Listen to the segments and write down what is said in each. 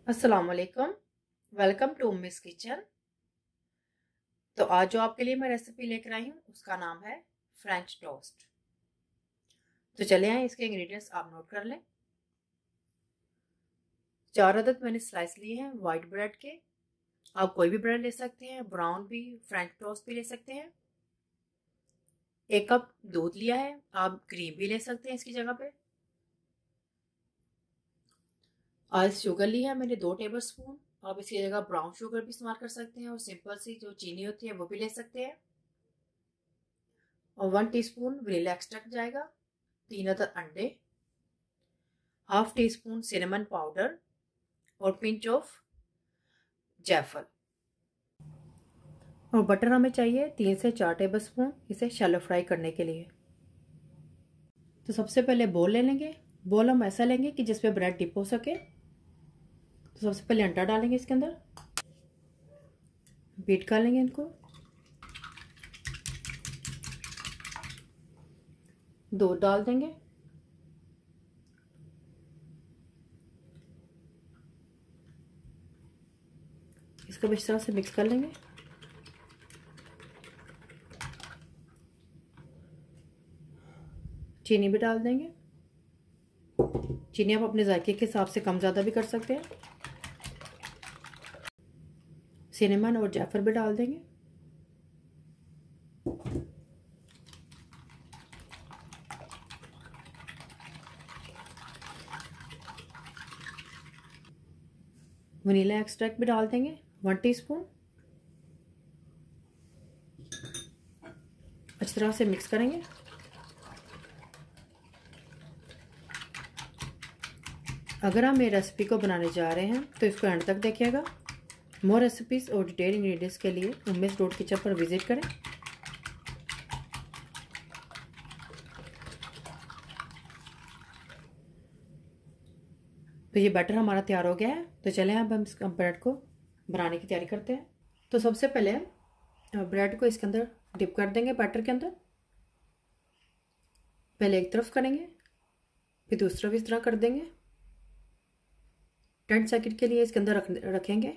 अस्सलाम वालेकुम। Welcome to Miss Kitchen. तो आज जो आपके लिए मैं रेसिपी लेकर आई हूँ उसका नाम है फ्रेंच टोस्ट। तो चले आए, इसके इंग्रेडिएंट्स आप नोट कर लें। 4 अदद मैंने स्लाइस लिए हैं वाइट ब्रेड के। आप कोई भी ब्रेड ले सकते हैं, ब्राउन भी, फ्रेंच टोस्ट भी ले सकते हैं। 1 कप दूध लिया है, आप क्रीम भी ले सकते हैं इसकी जगह पे। आइस शुगर ली है मैंने 2 टेबल स्पून। आप इसकी जगह ब्राउन शुगर भी इस्तेमाल कर सकते हैं और सिंपल सी जो चीनी होती है वो भी ले सकते हैं। और 1 टीस्पून वनीला एक्सट्रैक्ट जाएगा। 3 अदद अंडे, half tea spoon cinnamon powder और पिंच ऑफ जायफल। और बटर हमें चाहिए 3 से 4 टेबल स्पून इसे शैलो फ्राई करने के लिए। तो सबसे पहले बोल ले लेंगे। बोल हम ऐसा लेंगे कि जिसपे ब्रेड डिप हो सके। तो सबसे पहले अंडा डालेंगे इसके अंदर, बीट कर लेंगे इनको। दूध डाल देंगे। इसको इस तरह से मिक्स कर लेंगे। चीनी भी डाल देंगे। चीनी आप अपने जायके के हिसाब से कम ज़्यादा भी कर सकते हैं। सिनेमन और जायफल भी डाल देंगे। वनीला एक्सट्रैक्ट भी डाल देंगे 1 टीस्पून। अच्छी तरह से मिक्स करेंगे। अगर हम ये रेसिपी को बनाने जा रहे हैं तो इसको एंड तक देखिएगा। मोर रेसिपीज और डिटेल इंग्रेडिएंट्स के लिए उम्मीद रोड किचन पर विजिट करें। तो ये बैटर हमारा तैयार हो गया है। तो चलें अब हम इस ब्रेड को बनाने की तैयारी करते हैं। तो सबसे पहले ब्रेड को इसके अंदर डिप कर देंगे बैटर के अंदर। पहले एक तरफ करेंगे, फिर दूसरी तरफ इस तरह कर देंगे। 10 सेकंड के लिए इसके अंदर रखेंगे।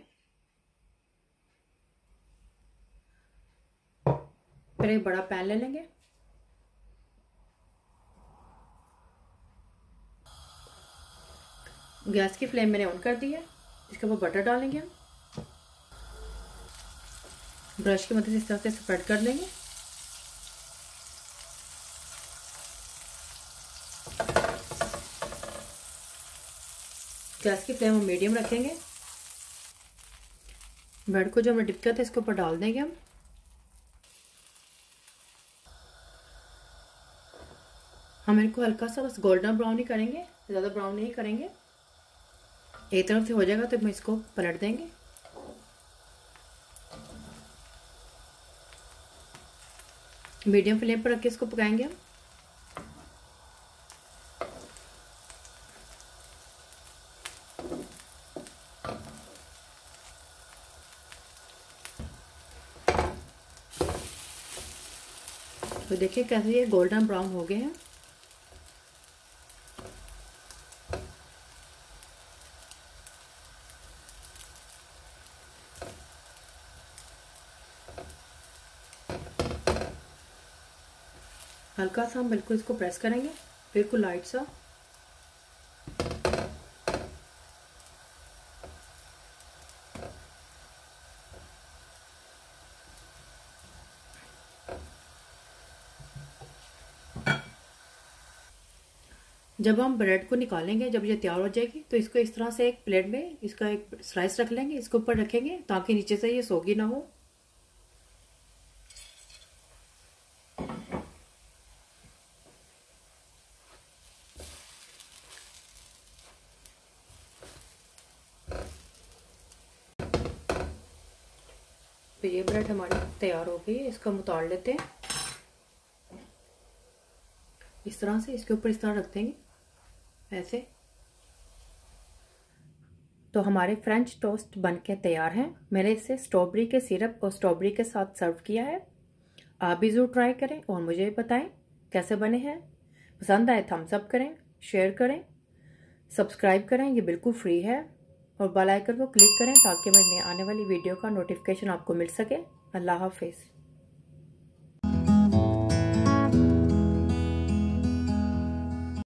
फिर एक बड़ा पैन ले लेंगे। गैस की फ्लेम मैंने ऑन कर दी है। इसके ऊपर बटर डालेंगे हम। ब्रश की मदद से इस तरह से स्प्रेड कर लेंगे। गैस की फ्लेम हम मीडियम रखेंगे। ब्रेड को जो हमने डिप किया था इसके ऊपर डाल देंगे हम। हम इनको हल्का सा बस गोल्डन ब्राउन ही करेंगे, ज़्यादा ब्राउन नहीं करेंगे। एक तरफ से हो जाएगा तो हम इसको पलट देंगे। मीडियम फ्लेम पर रख के इसको पकाएंगे हम। तो देखिए कैसे ये गोल्डन ब्राउन हो गए हैं। हल्का सा हम बिल्कुल इसको प्रेस करेंगे, बिल्कुल लाइट सा। जब हम ब्रेड को निकालेंगे, जब ये तैयार हो जाएगी तो इसको इस तरह से एक प्लेट में इसका एक स्लाइस रख लेंगे, इसके ऊपर रखेंगे ताकि नीचे से ये सोगी ना हो। तो ये ब्रेड हमारी तैयार हो गई है। इसको हम उतार लेते हैं। इस तरह से इसके ऊपर इस तरह रख देंगे ऐसे। तो हमारे फ्रेंच टोस्ट बनके तैयार हैं। मैंने इसे स्ट्रॉबेरी के सिरप और स्ट्रॉबेरी के साथ सर्व किया है। आप भी ज़रूर ट्राई करें और मुझे भी बताएं कैसे बने हैं। पसंद आए थम्स अप करें, शेयर करें, सब्सक्राइब करें, ये बिल्कुल फ्री है। और बेल आइकन को क्लिक करें ताकि मेरे आने वाली वीडियो का नोटिफिकेशन आपको मिल सके। अल्लाह हाफिज़।